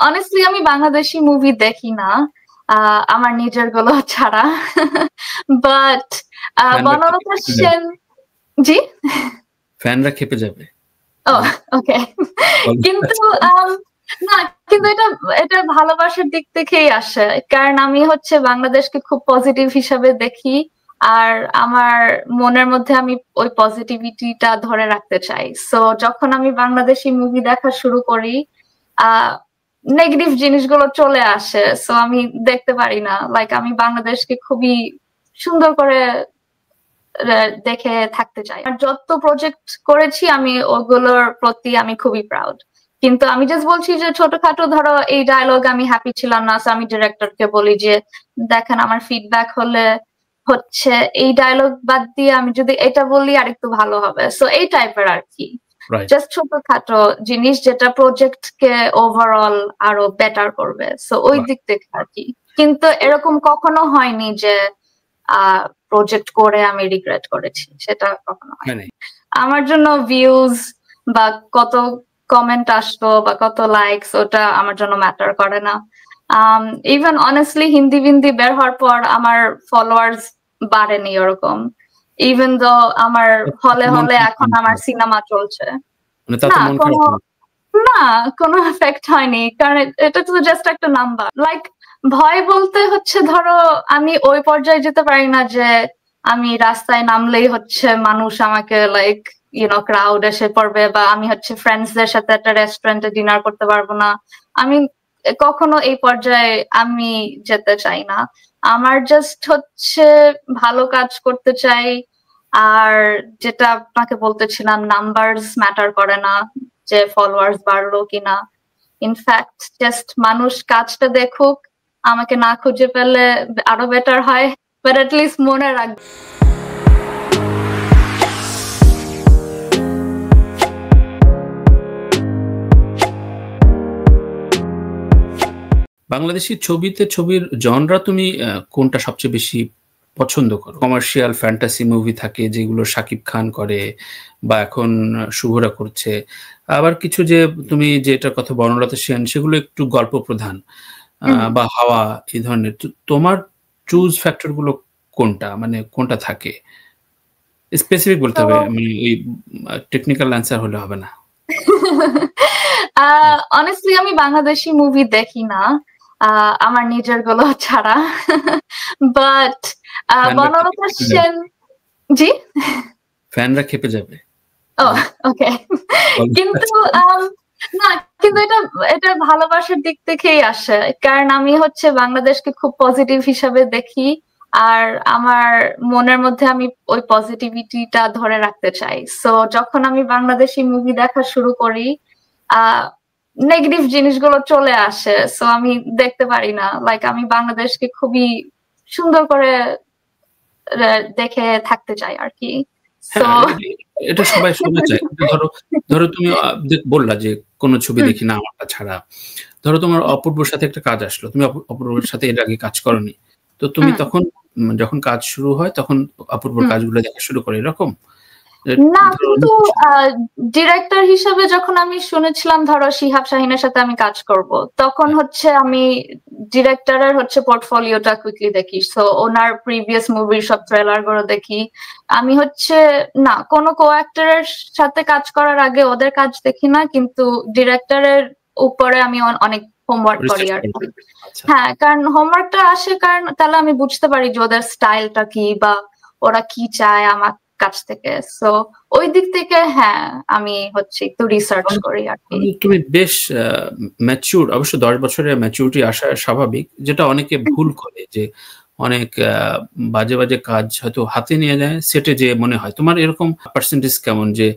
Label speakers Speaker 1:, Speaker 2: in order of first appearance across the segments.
Speaker 1: Honestly আমি Bangladeshi movie দেখি না আমার নিজের গুলো ছাড়া। বাট বনলতা সেন, জি
Speaker 2: ফ্যানরা খেপে যাবে।
Speaker 1: ওকে। কিন্তু না, কিন্তু এটা ভালোবাসার দিক থেকেই আসে, কারণ আমি হচ্ছে বাংলাদেশকে খুব পজিটিভ হিসাবে দেখি, আর আমার মনের মধ্যে আমি ওই পজিটিভিটিটা ধরে রাখতে চাই। সো যখন আমি বাংলাদেশি মুভি দেখা শুরু করি, নেগেটিভ জিনিসগুলো চলে আসে, সো আমি দেখতে পারি না। লাইক আমি বাংলাদেশকে খুবই সুন্দর করে দেখে থাকতে চাই। আর যত প্রজেক্ট করেছি আমি ওগুলোর প্রতি আমি খুবই প্রাউড। কিন্তু আমি জাস্ট বলছি যে ছোটখাটো ধরো এই ডায়লগ আমি হ্যাপি ছিলাম না, আমি ডিরেক্টরকে বলি যে দেখেন আমার ফিডব্যাক হলে হচ্ছে এই ডায়লগ বাদ দিয়ে আমি যদি এটা বলি আর একটু ভালো হবে। সো এই টাইপের আর কি, জাস্ট ছোটখাটো জিনিস যেটা প্রজেক্ট কে ওভারঅল আরো বেটার করবে। সো ওই দিক থেকে আর কি। কিন্তু এরকম কখনো হয়নি যে প্রজেক্ট করে আমি রিগ্রেট করেছি, সেটা কখনো হয়নি। আমার জন্য ভিউজ বা কত কমেন্ট আসলো বা কত লাইকস ওটা আমার জন্য ম্যাটার করে না। ইভেন অনেস্টলি হিন্দি বের হওয়ার পর আমার ফলোয়ার্স বাড়েনি ওরকম, ইভেন দো আমার হলে এখন আমার সিনেমা চলছে। না, কোনো এফেক্ট হয়নি, কারণ এটা তো জাস্ট একটা নাম্বার। লাইক ভয় বলতে হচ্ছে ধরো আমি ওই পর্যায়ে যেতে পারি না যে আমি রাস্তায় নামলেই হচ্ছে মানুষ আমাকে লাইক ক্রাউড এসে পড়বে, বা আমি হচ্ছে ফ্রেন্ডসদের সাথে একটা রেস্টুরেন্টে ডিনার করতে পারবো না। আমি কখনো এই পর্যায়ে আমি যেতে চাই না। আমার জাস্ট হচ্ছে ভালো কাজ করতে চাই। আর যেটা আপনাকে বলতেছিলাম, নাম্বারস ম্যাটার করে না যে ফলোয়ার্স বাড়লো কিনা। ইনফ্যাক্ট জাস্ট মানুষ কাজটা দেখুক, আমাকে না খুঁজে পেলে আরো বেটার হয়, বাট অ্যাটলিস্ট মনে রাখবে।
Speaker 2: বাংলাদেশি ছবির জনরা তুমি কোনটা সবচেয়ে বেশি পছন্দ করো? কমার্শিয়াল ফ্যান্টাসি মুভি থাকে যেগুলো শাকিব খান করে বা এখন শুভরা করছে, আবার কিছু যে তুমি যেটার কথা বনলতা সেন সেগুলো একটু গল্প প্রধান, বা হাওয়া এই ধরনের। তোমার চুজ ফ্যাক্টর গুলো কোনটা, মানে কোনটা থাকে? স্পেসিফিক বলতে হবে, মানে এই টেকনিক্যাল অ্যান্সার হলে হবে না।
Speaker 1: অনেস্টলি আমি বাংলাদেশি মুভি দেখি না আমার নিজের গুলো ছাড়া। বাট বনলতা সেন, জি
Speaker 2: ফ্যানরা খেপে যাবে।
Speaker 1: ওকে। কিন্তু না, কিন্তু এটা ভালোবাসার দিক থেকেই আসে, কারণ আমি হচ্ছে বাংলাদেশকে খুব পজিটিভ হিসাবে দেখি, আর আমার মনের মধ্যে আমি ওই পজিটিভিটিটা ধরে রাখতে চাই। সো যখন আমি বাংলাদেশি মুভি দেখা শুরু করি, নেগেটিভ জিনিসগুলো চলে আসে, সো আমি দেখতে পারি না। লাইক আমি বাংলাদেশকে খুবই সুন্দর করে দেখে থাকতে চাই আর কি।
Speaker 2: এটা সবাই চায়। ধরো তুমি বললা যে কোন ছবি দেখি না আমারটা ছাড়া। ধরো তোমার অপূর্বর সাথে একটা কাজ আসলো, তুমি অপূর্বর সাথে এর আগে কাজ করনি, তো তুমি তখন যখন কাজ শুরু হয় তখন অপূর্বর কাজগুলো দেখা শুরু করে এরকম?
Speaker 1: না, কিন্তু ডিরেক্টর হিসেবে যখন আমি শুনেছিলাম ধরো শিহাব শাহিনের সাথে আমি কাজ করব, তখন হচ্ছে আমি ডিরেক্টরের হচ্ছে পোর্টফোলিওটা কুইকলি দেখি। সো ওনার প্রিভিয়াস মুভির সব ট্রেলার গুলো দেখি। আমি হচ্ছে না কোনো কো অ্যাক্টরের সাথে কাজ করার আগে ওদের কাজ দেখি না, কিন্তু ডিরেক্টরের উপরে আমি অনেক হোমওয়ার্ক করি আর কি। হ্যাঁ, কারণ হোমওয়ার্কটা আসে কারণ তাহলে আমি বুঝতে পারি যে ওদের স্টাইলটা কি বা ওরা কি চায় আমার কাছ থেকে। সো ওই দিক থেকে হ্যাঁ আমি হচ্ছে একটু রিসার্চ করি আর কি।
Speaker 2: তুমি বেশ ম্যাচিউর, অবশ্য 10 বছরের ম্যাচিউরিটি আসা স্বাভাবিক, যেটা অনেকে ভুল করে, যে অনেক বাজে বাজে কাজ হয়তো হাতে নিয়ে যায় সেটে যে মনে হয়। তোমার এরকম পার্সেন্টেজ কেমন যে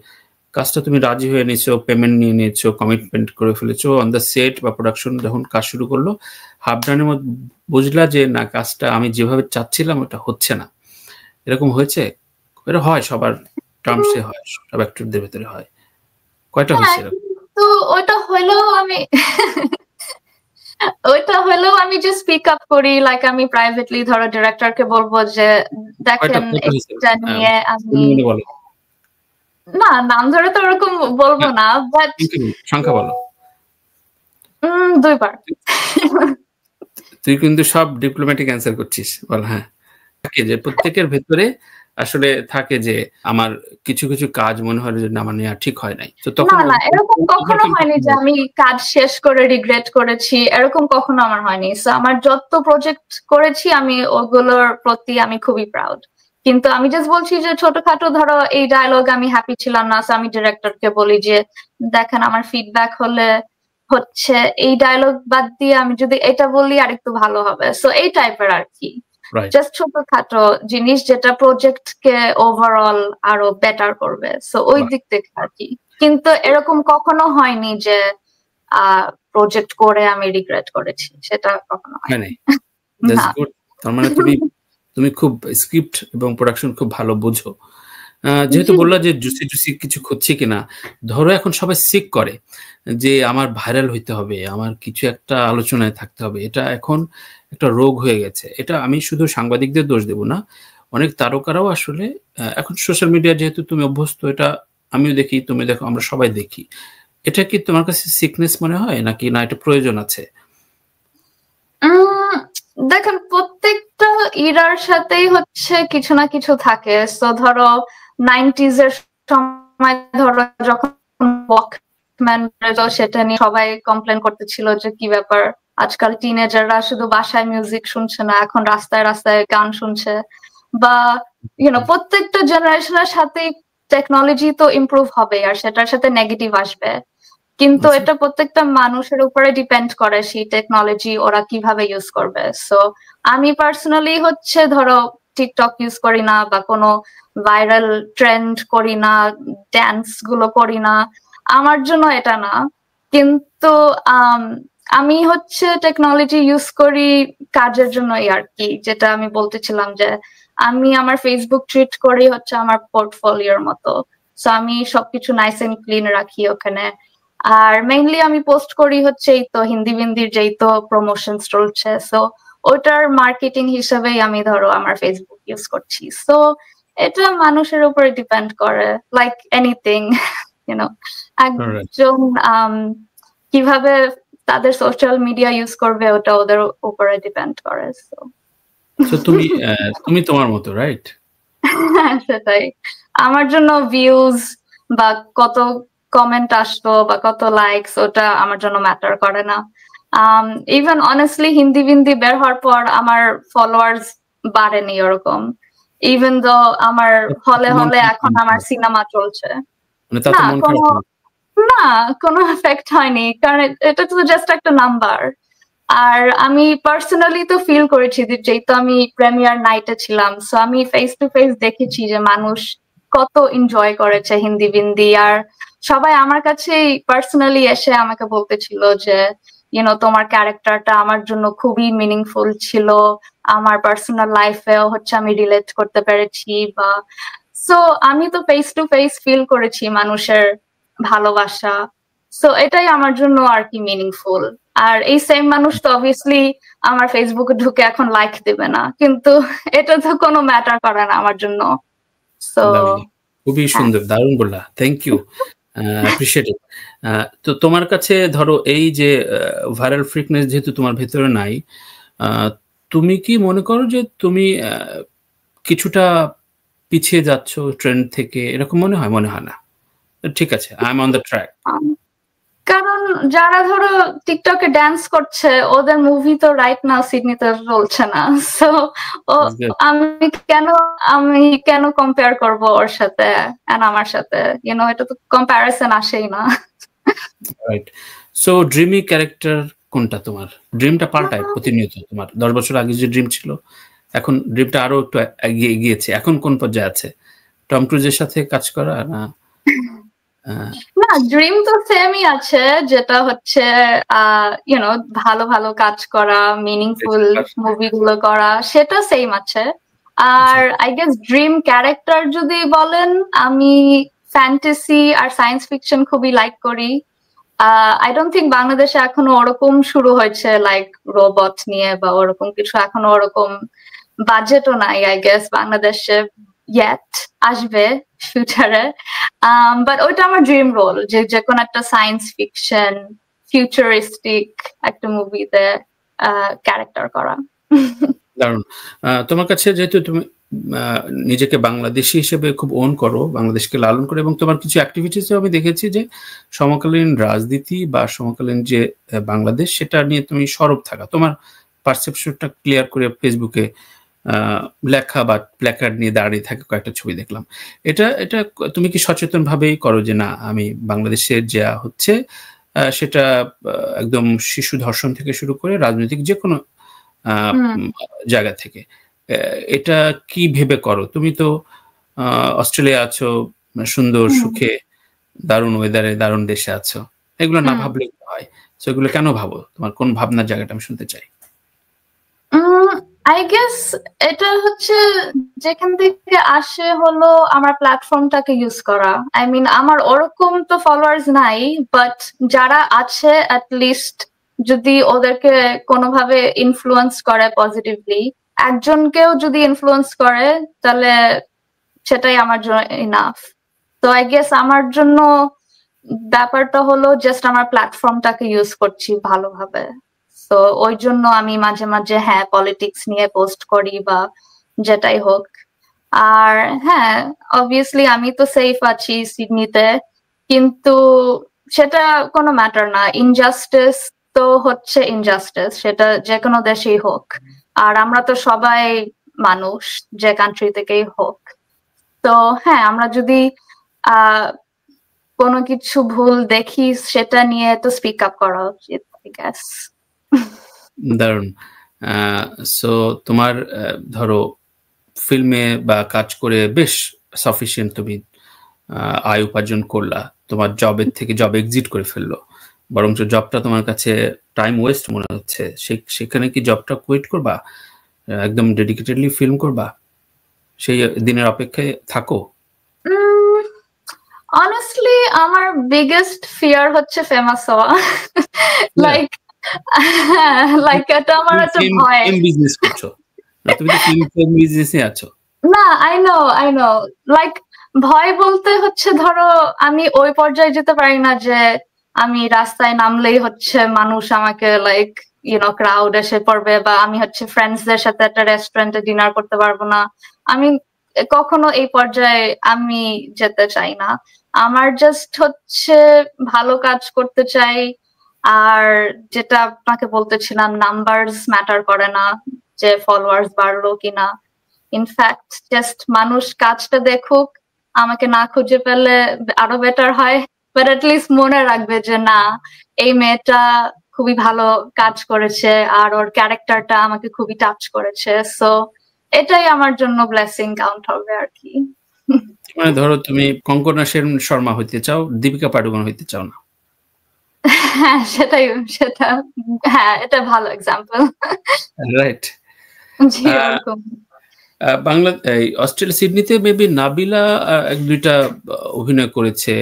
Speaker 2: কাজটা তুমি রাজি হয়ে নিয়েছো, পেমেন্ট নিয়ে নিয়েছো, কমিটমেন্ট করে ফেলেছো, অন দ্য সেট বা প্রোডাকশন যখন কাজ শুরু করলো হাফ ডানের মধ্যে বুঝলা যে না কাজটা আমি যেভাবে চাচ্ছিলাম ওটা হচ্ছে না, এরকম হয়েছে? এটা হয় সবার টার্মসে হয়, সব অ্যাক্টরদের ভেতরে হয়। কয়টা হয়েছে এরকম?
Speaker 1: তো ওইটা হইলেও আমি যে স্পিক আপ করি, লাইক আমি প্রাইভেটলি ধরো ডিরেক্টরকে বলবো যে দেখেন এটা নিয়ে আমি না নাম ধরে তো ওরকম বলবো না, বাট
Speaker 2: সংখ্যা বলো।
Speaker 1: 2বার।
Speaker 2: তুই কিন্তু সব ডিপ্লোম্যাটিক অ্যান্সার করছিস। বল হ্যাঁ। থাকে যে প্রত্যেকের ভেতরে আসলে থাকে যে আমার কিছু, কিছু কাজ মনে হয় যে আমার নেওয়া ঠিক হয় নাই। তো তখন
Speaker 1: না, এরকম কখনো হয়নি যে আমি কাজ শেষ করে রিগ্রেট করেছি। এরকম কখনো আমার হয়নি। সো আমার যত প্রজেক্ট করেছি আমি ওগুলোর প্রতি আমি খুবই প্রাউড। কিন্তু আমি জাস্ট বলছি যে ছোটখাটো ধরো এই ডায়লগ আমি হ্যাপি ছিলাম না। সো আমি ডিরেক্টরকে বলি যে দেখেন আমার ফিডব্যাক হচ্ছে এই ডায়লগ বাদ দিয়ে আমি যদি এটা বলি আরেকটু ভালো হবে। সো এই টাইপের আর কি। জাস্ট ছোটখাটো জিনিস যেটা প্রজেক্টকে ওভারঅল আরো বেটার করবে। সো ওই দিক থেকে আর কি। কিন্তু এরকম কখনো হয়নি যে প্রজেক্ট করে আমি রিগ্রেট করেছি, সেটা কখনো হয়নি।
Speaker 2: That's good. তার মানে তুমি খুব স্ক্রিপ্ট এবং প্রোডাকশন খুব ভালো বুঝো। যেহেতু বললা যে জুসি জুসি কিছু খুঁজছি কিনা, ধরো এখন সবাই সিক করে যে আমার ভাইরাল হইতে হবে, আমার কিছু একটা আলোচনায় থাকতে হবে, এটা এখন একটা রোগ হয়ে গেছে। এটা আমি শুধু সাংবাদিকদের দোষ দেব না, অনেক তারকারাও আসলে এখন সোশ্যাল মিডিয়া যেহেতু তুমি অভ্যস্ত, এটা আমিও দেখি, তুমি দেখো, আমরা সবাই দেখি। এটা কি তোমার কাছে সিকনেস মনে হয় নাকি না এটা প্রয়োজন আছে?
Speaker 1: দেখেন প্রত্যেকটা ইরার সাথেই হচ্ছে কিছু না কিছু থাকে। সো ধরো 90s এর সময় ধরো যখন ওয়াকম্যান সেটা নিয়ে সবাই কমপ্লেন করতেছিল যে কি ব্যাপার, আজকাল টিনেজাররা শুধু বাসায় মিউজিক শুনছে না, এখন রাস্তায় রাস্তায় গান শুনছে। বা প্রত্যেকটা জেনারেশনের সাথে টেকনোলজি তো ইমপ্রুভ হবে আর সেটার সাথে নেগেটিভ আসবে, কিন্তু এটা প্রত্যেকটা মানুষের উপরে ডিপেন্ড করে সেই টেকনোলজি ওরা কিভাবে ইউজ করবে। সো আমি পার্সোনালি হচ্ছে ধরো টিকটক ইউজ করি না বা কোনো ভাইরাল ট্রেন্ড করি না, ড্যান্স গুলো করি না, আমার জন্য এটা না। কিন্তু আমি হচ্ছে টেকনোলজি ইউজ করি কাজের জন্যই আর কি, যেটা আমি বলতেছিলাম যে আমি আমার ফেসবুক ট্রিট করি হচ্ছে আমার পোর্টফোলিওর মতো। সো আমি সবকিছু নাইস এন্ড ক্লিন রাখি ওখানে। আর মেইনলি আমি পোস্ট করি হচ্ছে এই তো হিন্দি বিন্দির যেই তো প্রমোশন চলছে, সো ওটার মার্কেটিং হিসেবেই আমি ধরো আমার ফেসবুক ইউজ করছি। সো এটা মানুষের উপরে ডিপেন্ড করে, লাইক এনিথিং একজন কিভাবে তাদের সোশ্যাল মিডিয়া ইউজ করবে ওটা ওদের উপরে ডিপেন্ড করে।
Speaker 2: সো তুমি তোমার মতো, রাইট?
Speaker 1: সেটাই। আমার জন্য ভিউজ বা কত কমেন্ট আসলো বা কত লাইকস ওটা আমার জন্য ম্যাটার করে না। ইভেন অনেস্টলি হিন্দি বিন্দি বের হওয়ার পর আমার ফলোয়ার্স বাড়েনি ওরকম, ইভেন দো আমার হলে হলে এখন আমার সিনেমা চলছে। না কোনো এফেক্ট হয়নি, কারণ এটা তো জাস্ট একটা নাম্বার। আর আমি পার্সোনালি তো ফিল করেছি যে যেহেতু আমি প্রিমিয়ার নাইটে ছিলাম, সো আমি ফেস টু ফেস দেখেছি যে মানুষ কত এনজয় করেছে হিন্দি বিন্দি। আর সবাই আমার কাছে পার্সোনালি এসে আমাকে বলতেছিল যে তোমার ক্যারেক্টারটা আমার জন্য খুবই মিনিংফুল ছিল, আমার পার্সোনাল লাইফেও হচ্ছে আমি রিলেট করতে পেরেছি। বা সো আমি তো ফেস টু ফেস ফিল করেছি মানুষের ভালোবাসা। সো এটাই আমার জন্য আর কি মিনিংফুল। আর এই সেম মানুষ তো অবভিয়াসলি আমার ফেসবুকে ঢুকে এখন লাইক দেবে না, কিন্তু এটা তো কোনো ম্যাটার করে না আমার জন্য। সো
Speaker 2: খুবই সুন্দর, দারুণ বললা, থ্যাংক ইউ, অ্যাপ্রিশিয়েট ইট। তো তোমার কাছে ধরো এই যে ভাইরাল ফ্রিকনেস যেহেতু তোমার ভেতরে নাই, তুমি কি মনে করো যে তুমি কিছুটা পিছিয়ে যাচ্ছ ট্রেন্ড থেকে? এরকম মনে হয়? মনে হয় না? ঠিক আছে, I am on the track.
Speaker 1: কারণ যারা ধরো টিকটকে ড্যান্স করছে ওদের মুভি তো রাইট নাও সিডনিতে চলছে না। সো আমি কেন কম্পেয়ার করব ওর সাথে এন্ড আমার সাথে? এটা তো কম্প্যারিজন আসেই না।
Speaker 2: রাইট। সো ড্রিমি ক্যারেক্টার কোনটা তোমার? ড্রিমটা পাল্টায় প্রতিনিয়ত। তোমার 10 বছর আগে যে ড্রিম ছিল, এখন ড্রিমটা আরো একটু এগিয়ে গিয়েছে। এখন কোন পর্যায়ে আছে? টম ক্রুজের সাথে কাজ করা না?
Speaker 1: না, ড্রিম তো সেমই আছে, যেটা হচ্ছে ভালো ভালো কাজ করা, মিনিংফুল মুভিগুলো করা, সেটা সেম আছে। আর আই গেস ড্রিম ক্যারেক্টার যদি বলেন, আমি ফ্যান্টাসি আর সায়েন্স ফিকশন খুবই লাইক করি। আই ডোন্ট থিঙ্ক বাংলাদেশে এখনো ওরকম শুরু হয়েছে লাইক রোবট নিয়ে বা ওরকম কিছু, এখনো ওরকম বাজেটও নাই আই গেস বাংলাদেশে yet, আসবে ফিউচারে। বাট ওইটা আমার ড্রিম রোল, যে কোনো একটা সায়েন্স ফিকশন ফিউচারিস্টিক একটা মুভিতে ক্যারেক্টার করা।
Speaker 2: দারুণ। তোমার কাছে যেহেতু তুমি নিজেকে বাংলাদেশী হিসেবে খুব ওন করো, বাংলাদেশকে লালন করো, এবং তোমার কিছু অ্যাক্টিভিটিসও আমি দেখেছি যে সমকালীন রাজনীতি বা সমকালীন যে বাংলাদেশ সেটা নিয়ে তুমি সরব থাকা, তোমার পারসেপশনটা ক্লিয়ার করে ফেসবুকে লেখা বা প্ল্যাকার্ড নিয়ে দাঁড়িয়ে থাকে কয়েকটা ছবি দেখলাম। এটা এটা তুমি কি সচেতন ভাবেই করো যে না আমি বাংলাদেশের যা হচ্ছে সেটা একদম শিশু ধর্ষণ থেকে শুরু করে রাজনৈতিক যে কোনো জায়গা থেকে, এটা কি ভেবে করো? তুমি তো অস্ট্রেলিয়া আছো, সুন্দর সুখে দারুণ ওয়েদারে দারুণ দেশে আছো, এগুলো না ভাবলে হয়? তো এগুলো কেন ভাবো? তোমার কোন ভাবনার জায়গাটা আমি শুনতে চাই।
Speaker 1: আই গেস এটা হচ্ছে যেখান থেকে আসে হলো আমার প্ল্যাটফর্মটাকে ইউজ করা। আই মিন আমার ওরকম তো ফলোয়ার্স নাই, বাট যারা আছে অ্যাট লিস্ট যদি ওদেরকে কোনোভাবে ইনফ্লুয়েন্স করে পজিটিভলি, একজনকেও যদি ইনফ্লুয়েন্স করে তাহলে সেটাই আমার জন্য ইনাফ। তো আই গেস আমার জন্য ব্যাপারটা হলো জাস্ট আমার প্ল্যাটফর্মটাকে ইউজ করছি ভালোভাবে। তো ওই জন্য আমি মাঝে মাঝে হ্যাঁ পলিটিক্স নিয়ে পোস্ট করি বা যেটাই হোক। আর হ্যাঁ অবভিয়াসলি আমি তো সেফ আছি সিডনিতে, কিন্তু সেটা কোনো ম্যাটার না। ইনজাস্টিস তো হচ্ছে ইনজাস্টিস, সেটা যে কোনো দেশেই হোক। আর আমরা তো সবাই মানুষ, যে কান্ট্রি থেকেই হোক। তো হ্যাঁ আমরা যদি কোনো কিছু ভুল দেখি সেটা নিয়ে তো স্পিক আপ করা উচিত, আই গেস।
Speaker 2: দারুণ। সো তোমার ধরো ফিল্মে বা কাজ করে বেশ সাফিসিয়েন্ট তুমি আয় উপার্জন করলা, তোমার জবের থেকে জব এক্সিট করে ফেললো, বরঞ্চ জবটা তোমার কাছে টাইম ওয়েস্ট মনে হচ্ছে, সেখানে কি জবটা কুইট করবা, একদম ডেডিকেটেডলি ফিল্ম করবা, সেই দিনের অপেক্ষায় থাকো?
Speaker 1: অনেস্টলি আমার বিগেস্ট ফিয়ার হচ্ছে ফেমাস হওয়া। লাইক লাইক এটা আমার একটা ভয়।
Speaker 2: বিজনেস করছো না, তুমি তো ফিল্ম বিজনেসে আছো।
Speaker 1: না আই নো লাইক ভয় বলতে হচ্ছে ধরো আমি ওই পর্যায়ে যেতে পারি না যে আমি রাস্তায় নামলেই হচ্ছে মানুষ আমাকে লাইক ক্রাউড এসে পড়বে, বা আমি হচ্ছে ফ্রেন্ডসদের সাথে একটা রেস্টুরেন্টে ডিনার করতে পারবো না। আমি কখনো এই পর্যায়ে আমি যেতে চাই না। আমার জাস্ট হচ্ছে ভালো কাজ করতে চাই। আর যেটা আপনাকে বলতেছিলাম, নাম্বারস ম্যাটার করে না, যে ফলোয়ার্স বাড়লো কিনা। ইনফ্যাক্ট জাস্ট মানুষ কাজটা দেখুক, আমাকে না খুঁজে পেলে আরো বেটার হয়, বাট অ্যাটলিস্ট মনে রাখবে যে না এই মেয়েটা খুবই ভালো কাজ করেছে আর ওর ক্যারেক্টারটা আমাকে খুবই টাচ করেছে। সো এটাই আমার জন্য ব্লেসিং কাউন্ট হবে আর কি।
Speaker 2: মানে ধরো তুমি কঙ্কনা শর্মা হইতে চাও, দীপিকা পাডুকোন হইতে চাও না?
Speaker 1: হ্যাঁ সেটা হ্যাঁ এটা ভালো এক্সাম্পল।
Speaker 2: রাইট।
Speaker 1: জি ওরকম।
Speaker 2: বাংলা অস্ট্রেলিয়া সিডনিতে মেবি নাবিলা এক দুইটা অভিনয় করেছে,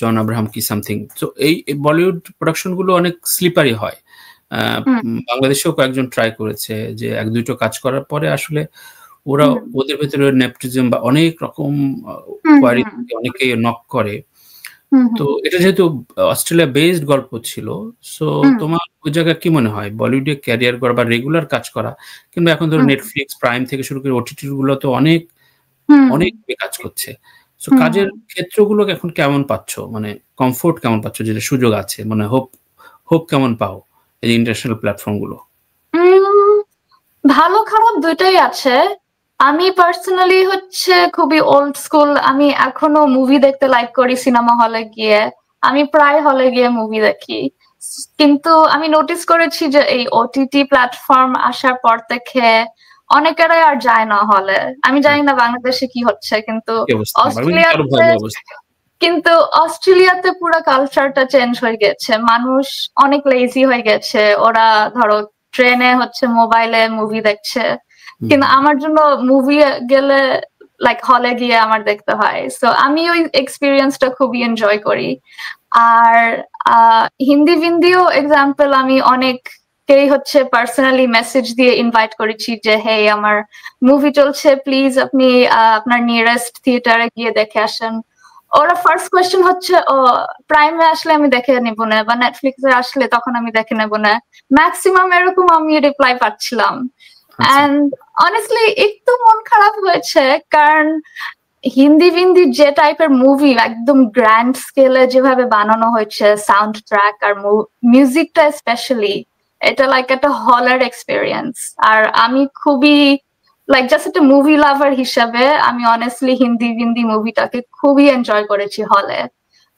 Speaker 2: জন আব্রাহাম কি সামথিং। তো এই বলিউড প্রোডাকশন গুলো অনেক স্লিপারি হয়। বাংলাদেশেও কয়েকজন ট্রাই করেছে যে এক দুটো কাজ করার পরে আসলে ওরা ওদের ভেতরে নেপোটিজম বা অনেক রকম অনেকে নক করে। তো এটা যেহেতু অস্ট্রেলিয়া বেসড গল্প ছিল, সো তোমার ওই জায়গায় কি মনে হয় বলিউডে ক্যারিয়ার করা বা রেগুলার কাজ করা, কিংবা এখন ধরো নেটফ্লিক্স প্রাইম থেকে শুরু করে ওটিটি গুলো তো অনেক কাজ করছে, সো কাজের ক্ষেত্রগুলো এখন কেমন পাচ্ছ, মানে কমফোর্ট কেমন পাচ্ছ, যেটা সুযোগ আছে, মানে হোপ কেমন পাও এই ইন্টারন্যাশনাল প্ল্যাটফর্ম গুলো?
Speaker 1: ভালো খারাপ দুইটাই আছে। আমি পার্সোনালি হচ্ছে খুবই ওল্ড স্কুল, আমি এখনো মুভি দেখতে লাইক করি সিনেমা হলে গিয়ে। আমি প্রায় হলে গিয়ে মুভি দেখি, কিন্তু আমি নোটিস করেছি যে এই ওটিটি প্ল্যাটফর্ম আসার পর থেকে অনেকেরাই আর যায় না হলে। আমি জানি না বাংলাদেশে কি হচ্ছে, কিন্তু অস্ট্রেলিয়াতে পুরো কালচারটা চেঞ্জ হয়ে গেছে। মানুষ অনেক লেজি হয়ে গেছে, ওরা ধরো ট্রেনে হচ্ছে মোবাইলে মুভি দেখছে, কিন্তু আমার জন্য মুভি গেলে লাইক হলে গিয়ে আমার দেখতে হয়। সো আমি ওই এক্সপিরিয়েন্সটা খুবই এনজয় করি। আর হিন্দিও এক্সাম্পল, আমি অনেককেই হচ্ছে পার্সোনালি মেসেজ দিয়ে ইনভাইট করেছি যে হে আমার মুভি চলছে, প্লিজ আপনি আপনার নিয়ারেস্ট থিয়েটারে গিয়ে দেখে আসেন। ওরা ফার্স্ট কোয়েশ্চেন হচ্ছে ও প্রাইমে আসলে আমি দেখে নেব না, বা নেটফ্লিক্সে আসলে তখন আমি দেখে নেব না। ম্যাক্সিমাম এরকম আমি রিপ্লাই পাচ্ছিলাম। এন্ড অনেস্টলি একটু মন খারাপ হয়েছে, কারণ হিন্দি যে টাইপের মুভি একদম গ্র্যান্ড স্কেলে যেভাবে বানানো হয়েছে, সাউন্ড ট্র্যাক আর মিউজিকটা স্পেশালি, এটা লাইক একটা হলার এক্সপিরিয়েন্স। আর আমি খুবই লাইক জাস্ট একটা মুভি লাভার হিসাবে আমি অনেস্টলি হিন্দি মুভিটাকে খুবই এনজয় করেছি হলে।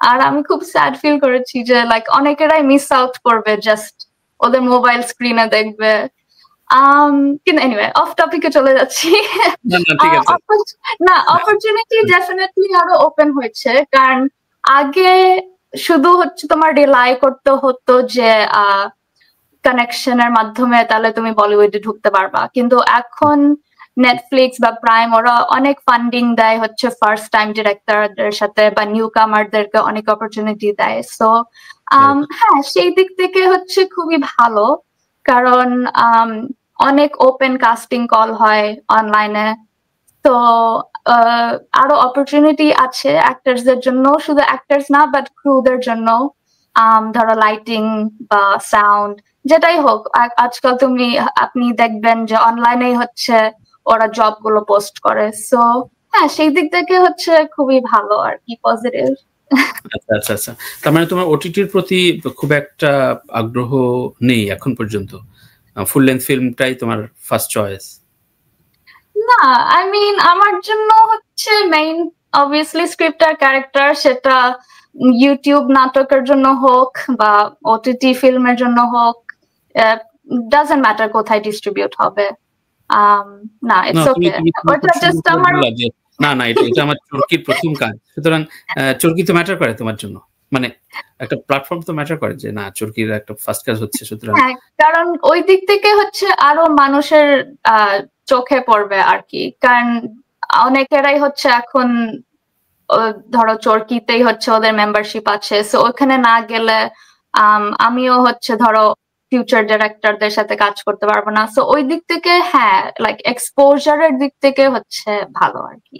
Speaker 1: আর আমি খুব স্যাড ফিল করেছি যে লাইক অনেকেরাই মিস আউট করবে, জাস্ট ওদের মোবাইল স্ক্রিনে দেখবে। কিন্তু এনিওয়ে অফ টপিকে চলে যাচ্ছি। না, অপরচুনিটি ডেফিনেটলি আরো ওপেন হয়েছে, কারণ আগে শুধু হচ্ছে তোমার রিলাই করতে হতো যে কানেকশনের মাধ্যমে তাহলে তুমি বলিউডে ঢুকতে পারবা, কিন্তু এখন নেটফ্লিক্স বা প্রাইম ওরা অনেক ফান্ডিং দেয় হচ্ছে ফার্স্ট টাইম ডিরেক্টরদের সাথে, বা নিউ কামারদেরকে অনেক অপরচুনিটি দেয়। সো হ্যাঁ, সেই দিক থেকে হচ্ছে খুবই ভালো, কারণ অনেক ওপেন কাস্টিং কল হয় অনলাইনে। তো আরো অপরচুনিটি আছে অ্যাক্টার্সদের জন্য, শুধু অ্যাক্টার্স না বাট ক্রুদের জন্য। ধরো লাইটিং বা সাউন্ড যেটাই হোক, আজকাল আপনি দেখবেন যে অনলাইনেই হচ্ছে ওরা জব গুলো পোস্ট করে। সো হ্যাঁ, সেই দিক থেকে হচ্ছে খুবই ভালো আর কি, পজিটিভ।
Speaker 2: আচ্ছা। তার মানে তোমার ওটিটির প্রতি খুব একটা আগ্রহ নেই এখন পর্যন্ত, ফুল লেন্থ ফিল্মটাই তোমার ফার্স্ট চয়েস?
Speaker 1: না, আই মিন আমার জন্য হচ্ছে মেইন অবভিয়াসলি স্ক্রিপ্ট আর ক্যারেক্টার, সেটা ইউটিউব নাটকের জন্য হোক বা ওটিটি ফিল্মের জন্য হোক, ডাজন্ট ম্যাটার কোথায় ডিস্ট্রিবিউট হবে। না, ইটস ওকে। ওটা জাস্ট আমার
Speaker 2: না এটা আমার চরকির প্রথম কাজ, সুতরাং চরকি তো ম্যাটার করে তোমার জন্য, মানে একটা প্ল্যাটফর্ম তো ম্যাটার করে যে না চরকির একটা ফার্স্ট কাজ হচ্ছে, সুতরাং
Speaker 1: হ্যাঁ, কারণ ওই দিক থেকে হচ্ছে আরো মানুষের চোখে পড়বে আর কি, কারণ অনেকেরাই হচ্ছে এখন ধরো চরকিতেই হচ্ছে ওদের মেম্বারশিপ আছে, সো ওখানে না গেলে আমিও হচ্ছে ধরো ফিউচার ডিরেক্টরদের সাথে কাজ করতে পারবো না। সো ওই দিক থেকে হ্যাঁ, লাইক এক্সপোজারের দিক থেকে হচ্ছে ভালো আর কি।